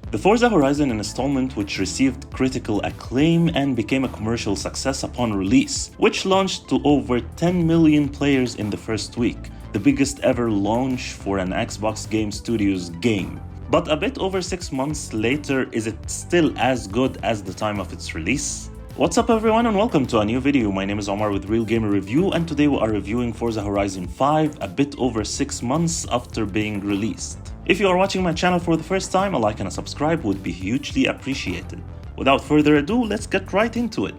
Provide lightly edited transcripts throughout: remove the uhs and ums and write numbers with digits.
The Forza Horizon installment, which received critical acclaim and became a commercial success upon release, which launched to over 10 million players in the first week, the biggest ever launch for an Xbox Game Studios game. But a bit over 6 months later, is it still as good as the time of its release? What's up everyone and welcome to a new video. My name is Omar with Real Gamer Review, and today we are reviewing Forza Horizon 5 a bit over 6 months after being released. If you are watching my channel for the first time, a like and a subscribe would be hugely appreciated. Without further ado, let's get right into it.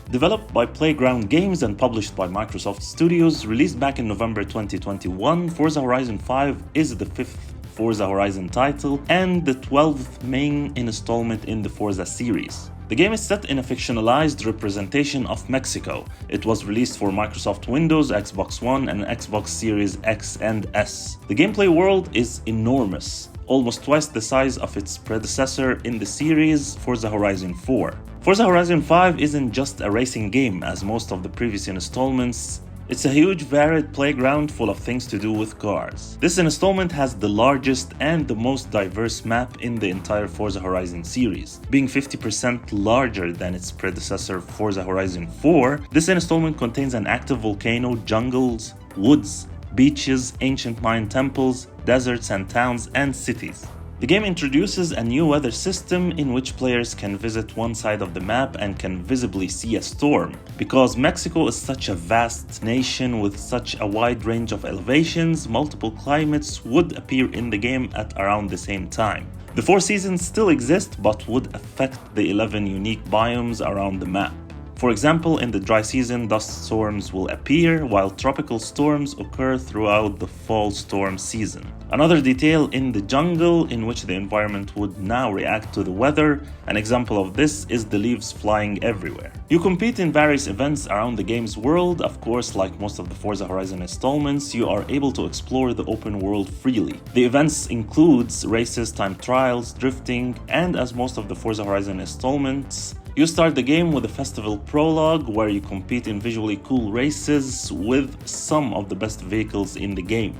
Developed by Playground Games and published by Microsoft Studios, released back in November 2021, Forza Horizon 5 is the 5th Forza Horizon title and the 12th main installment in the Forza series. The game is set in a fictionalized representation of Mexico. It was released for Microsoft Windows, Xbox One, and Xbox Series X and S. The gameplay world is enormous, almost twice the size of its predecessor in the series, Forza Horizon 4. Forza Horizon 5 isn't just a racing game as most of the previous installments. It's a huge varied playground full of things to do with cars. This installment has the largest and the most diverse map in the entire Forza Horizon series. Being 50% larger than its predecessor Forza Horizon 4, this installment contains an active volcano, jungles, woods, beaches, ancient Mayan temples, deserts and towns, and cities. The game introduces a new weather system in which players can visit one side of the map and can visibly see a storm. Because Mexico is such a vast nation with such a wide range of elevations, multiple climates would appear in the game at around the same time. The 4 seasons still exist but would affect the 11 unique biomes around the map. For example, in the dry season, dust storms will appear, while tropical storms occur throughout the fall storm season. Another detail in the jungle, in which the environment would now react to the weather. An example of this is the leaves flying everywhere. You compete in various events around the game's world. Of course, like most of the Forza Horizon installments, you are able to explore the open world freely. The events includes races, time trials, drifting, and as most of the Forza Horizon installments, you start the game with a festival prologue where you compete in visually cool races with some of the best vehicles in the game.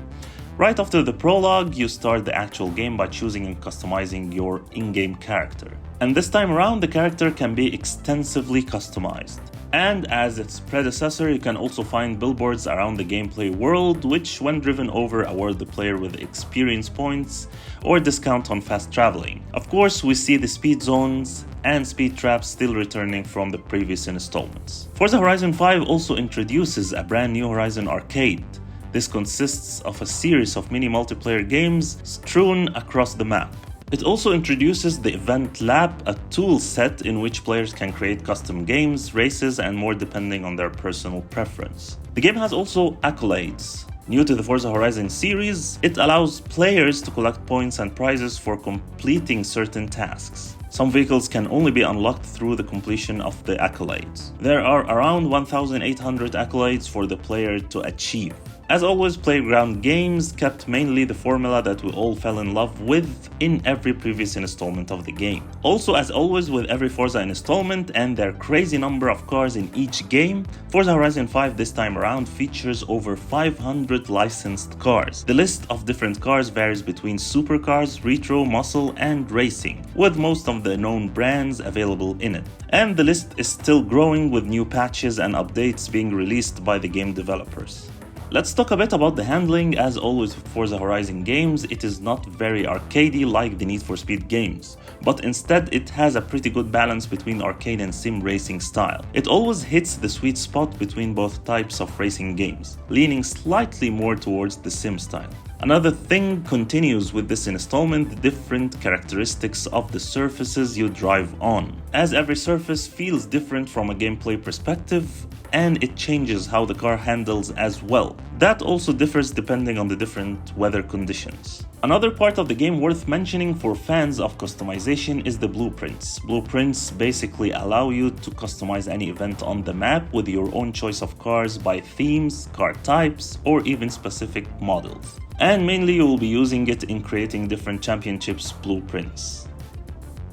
Right after the prologue, you start the actual game by choosing and customizing your in-game character. And this time around, the character can be extensively customized. And as its predecessor, you can also find billboards around the gameplay world, which when driven over award the player with experience points or discount on fast traveling. Of course, we see the speed zones and speed traps still returning from the previous installments. Forza Horizon 5 also introduces a brand new Horizon Arcade. This consists of a series of mini multiplayer games strewn across the map. It also introduces the Event Lab, a tool set in which players can create custom games, races, and more depending on their personal preference. The game has also accolades. New to the Forza Horizon series, it allows players to collect points and prizes for completing certain tasks. Some vehicles can only be unlocked through the completion of the accolades. There are around 1,800 accolades for the player to achieve. As always, Playground Games kept mainly the formula that we all fell in love with in every previous installment of the game. Also, as always with every Forza installment and their crazy number of cars in each game, Forza Horizon 5 this time around features over 500 licensed cars. The list of different cars varies between supercars, retro, muscle, and racing, with most of the known brands available in it. And the list is still growing with new patches and updates being released by the game developers. Let's talk a bit about the handling. As always with Forza Horizon games, it is not very arcadey like the Need for Speed games, but instead it has a pretty good balance between arcade and sim racing style. It always hits the sweet spot between both types of racing games, leaning slightly more towards the sim style. Another thing continues with this installment, the different characteristics of the surfaces you drive on, as every surface feels different from a gameplay perspective, and it changes how the car handles as well. That also differs depending on the different weather conditions. Another part of the game worth mentioning for fans of customization is the blueprints. Blueprints basically allow you to customize any event on the map with your own choice of cars by themes, car types, or even specific models. And mainly you will be using it in creating different championships blueprints.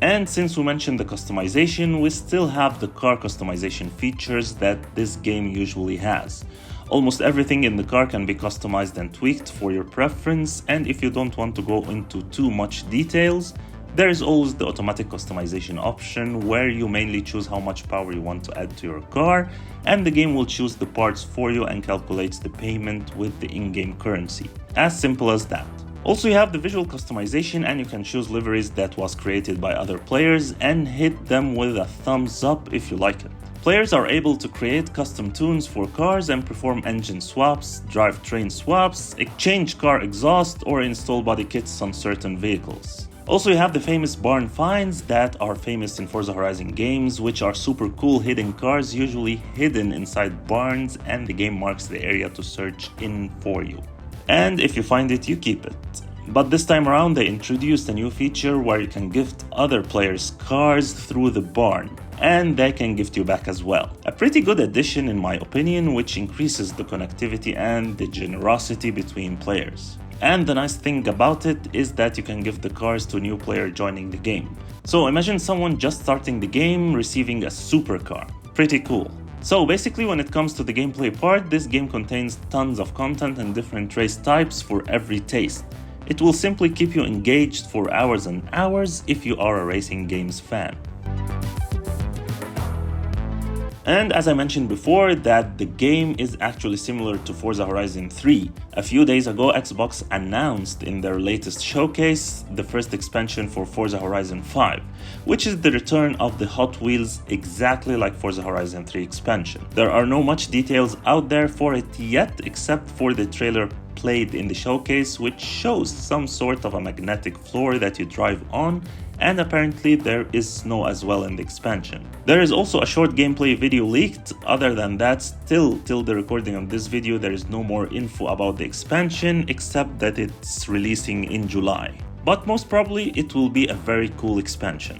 And since we mentioned the customization, we still have the car customization features that this game usually has. Almost everything in the car can be customized and tweaked for your preference, and if you don't want to go into too much details, there is always the automatic customization option where you mainly choose how much power you want to add to your car, and the game will choose the parts for you and calculates the payment with the in-game currency. As simple as that. Also, you have the visual customization, and you can choose liveries that was created by other players and hit them with a thumbs up if you like it. Players are able to create custom tunes for cars and perform engine swaps, drivetrain swaps, exchange car exhaust, or install body kits on certain vehicles. Also, you have the famous barn finds that are famous in Forza Horizon games, which are super cool hidden cars usually hidden inside barns, and the game marks the area to search in for you. And if you find it, you keep it. But this time around they introduced a new feature where you can gift other players cars through the barn, and they can gift you back as well. A pretty good addition in my opinion, which increases the connectivity and the generosity between players. And the nice thing about it is that you can give the cars to a new player joining the game. So imagine someone just starting the game receiving a supercar. Pretty cool. So basically, when it comes to the gameplay part, this game contains tons of content and different race types for every taste. It will simply keep you engaged for hours and hours if you are a racing games fan. And as I mentioned before, that the game is actually similar to Forza Horizon 3. A few days ago, Xbox announced in their latest showcase the first expansion for Forza Horizon 5, which is the return of the Hot Wheels exactly like Forza Horizon 3 expansion. There are no much details out there for it yet, except for the trailer played in the showcase, which shows some sort of a magnetic floor that you drive on, and apparently there is snow as well in the expansion. There is also a short gameplay video leaked. Other than that, still till the recording of this video, there is no more info about the expansion except that it's releasing in July. But most probably it will be a very cool expansion.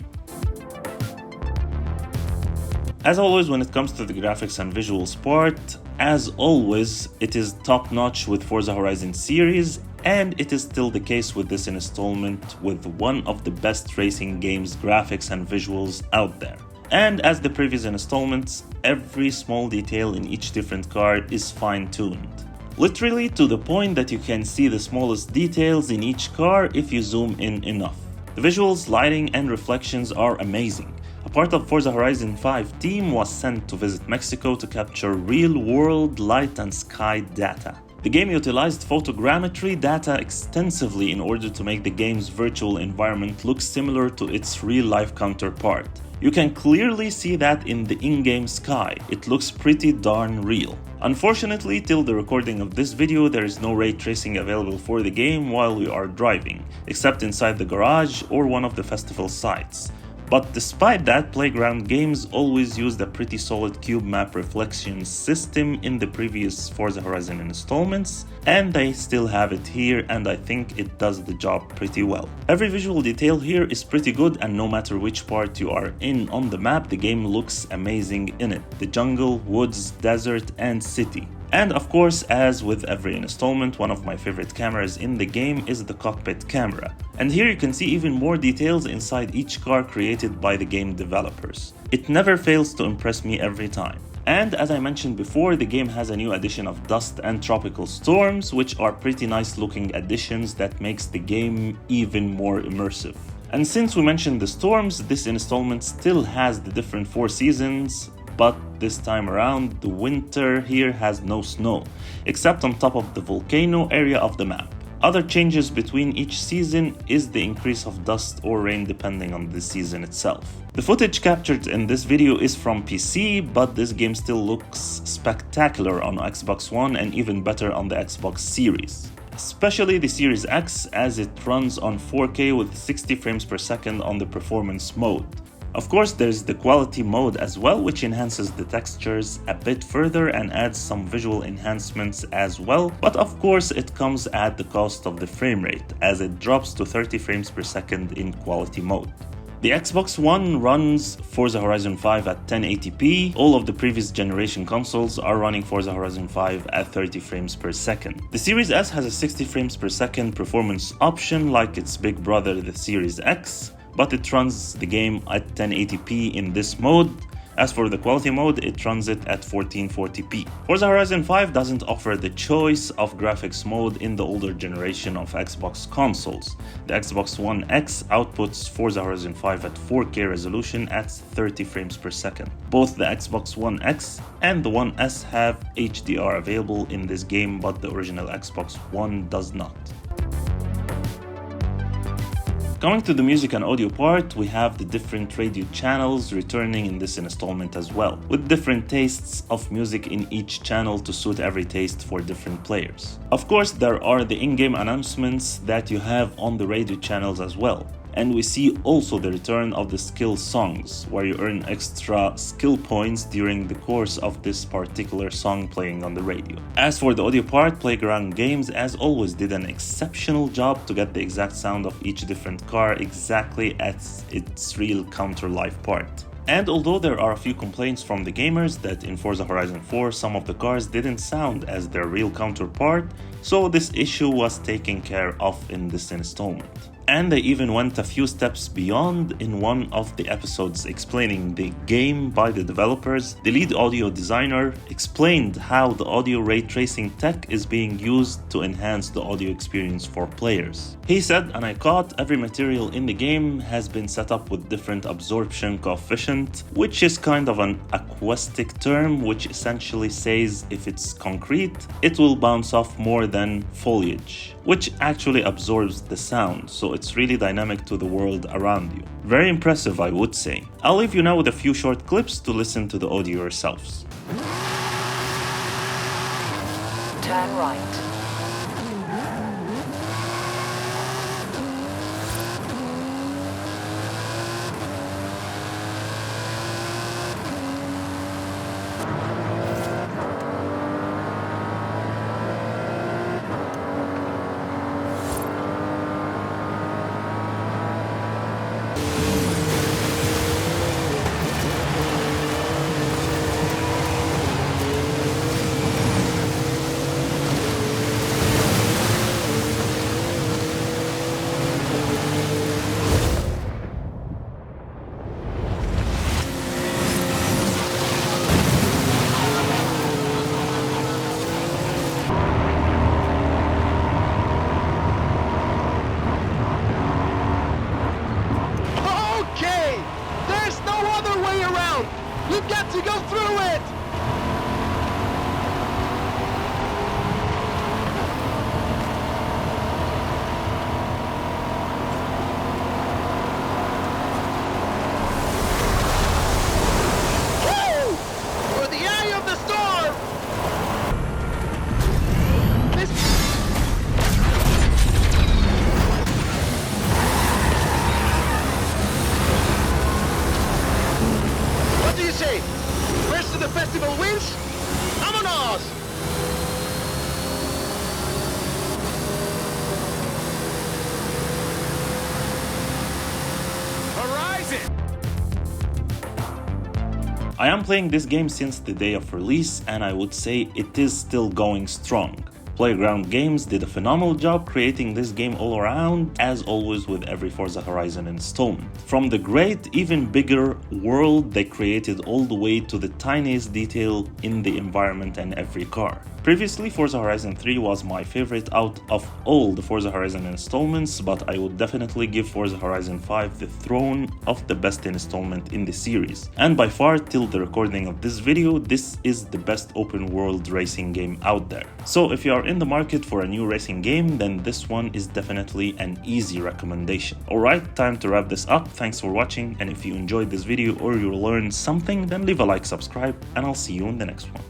As always, when it comes to the graphics and visuals part, as always, it is top-notch with Forza Horizon series, and it is still the case with this installment with one of the best racing games graphics and visuals out there. And as the previous installments, every small detail in each different car is fine-tuned. Literally to the point that you can see the smallest details in each car if you zoom in enough. The visuals, lighting, and reflections are amazing. A part of Forza Horizon 5 team was sent to visit Mexico to capture real-world light and sky data. The game utilized photogrammetry data extensively in order to make the game's virtual environment look similar to its real-life counterpart. You can clearly see that in the in-game sky. It looks pretty darn real. Unfortunately, till the recording of this video, there is no ray tracing available for the game while we are driving, except inside the garage or one of the festival sites. But despite that, Playground Games always used a pretty solid cube map reflection system in the previous Forza Horizon installments, and they still have it here, and I think it does the job pretty well. Every visual detail here is pretty good, and no matter which part you are in on the map, the game looks amazing in it. The jungle, woods, desert, and city. And of course, as with every installment, one of my favorite cameras in the game is the cockpit camera. And here you can see even more details inside each car created by the game developers. It never fails to impress me every time. And as I mentioned before, the game has a new addition of dust and tropical storms, which are pretty nice looking additions that makes the game even more immersive. And since we mentioned the storms, this installment still has the different 4 seasons, but this time around the winter here has no snow, except on top of the volcano area of the map. Other changes between each season is the increase of dust or rain depending on the season itself. The footage captured in this video is from PC, but this game still looks spectacular on Xbox One and even better on the Xbox Series. Especially the Series X, as it runs on 4K with 60 frames per second on the performance mode. Of course, there's the quality mode as well, which enhances the textures a bit further and adds some visual enhancements as well, but of course it comes at the cost of the frame rate, as it drops to 30 frames per second in quality mode. The Xbox One runs Forza Horizon 5 at 1080p. All of the previous generation consoles are running Forza Horizon 5 at 30 frames per second. The Series S has a 60 frames per second performance option like its big brother, the Series X. but it runs the game at 1080p in this mode. As for the quality mode, it runs it at 1440p. Forza Horizon 5 doesn't offer the choice of graphics mode in the older generation of Xbox consoles. The Xbox One X outputs Forza Horizon 5 at 4K resolution at 30 frames per second. Both the Xbox One X and the One S have HDR available in this game, but the original Xbox One does not. Coming to the music and audio part, we have the different radio channels returning in this installment as well, with different tastes of music in each channel to suit every taste for different players. Of course, there are the in-game announcements that you have on the radio channels as well. And we see also the return of the skill songs, where you earn extra skill points during the course of this particular song playing on the radio. As for the audio part, Playground Games as always did an exceptional job to get the exact sound of each different car exactly at its real counter-life part. And although there are a few complaints from the gamers that in Forza Horizon 4 some of the cars didn't sound as their real counterpart, so this issue was taken care of in this installment. And they even went a few steps beyond in one of the episodes explaining the game by the developers. The lead audio designer explained how the audio ray tracing tech is being used to enhance the audio experience for players. He said, and I quote, "Every material in the game has been set up with different absorption coefficient, which is kind of an acoustic term, which essentially says if it's concrete, it will bounce off more than foliage, which actually absorbs the sound, so it's really dynamic to the world around you." Very impressive, I would say. I'll leave you now with a few short clips to listen to the audio yourselves. Turn right. You've got to go through it! Woo! For the eye of the storm! What do you say? Rest of the festival wins? ¡Vámonos! Horizon! I am playing this game since the day of release, and I would say it is still going strong. Playground Games did a phenomenal job creating this game all around, as always with every Forza Horizon installment. From the great, even bigger world they created all the way to the tiniest detail in the environment and every car. Previously, Forza Horizon 3 was my favorite out of all the Forza Horizon installments, but I would definitely give Forza Horizon 5 the throne of the best installment in the series. And by far, till the recording of this video, this is the best open world racing game out there. So if you are in the market for a new racing game, then this one is definitely an easy recommendation. Alright, time to wrap this up. Thanks for watching, and if you enjoyed this video or you learned something, then leave a like, subscribe, and I'll see you in the next one.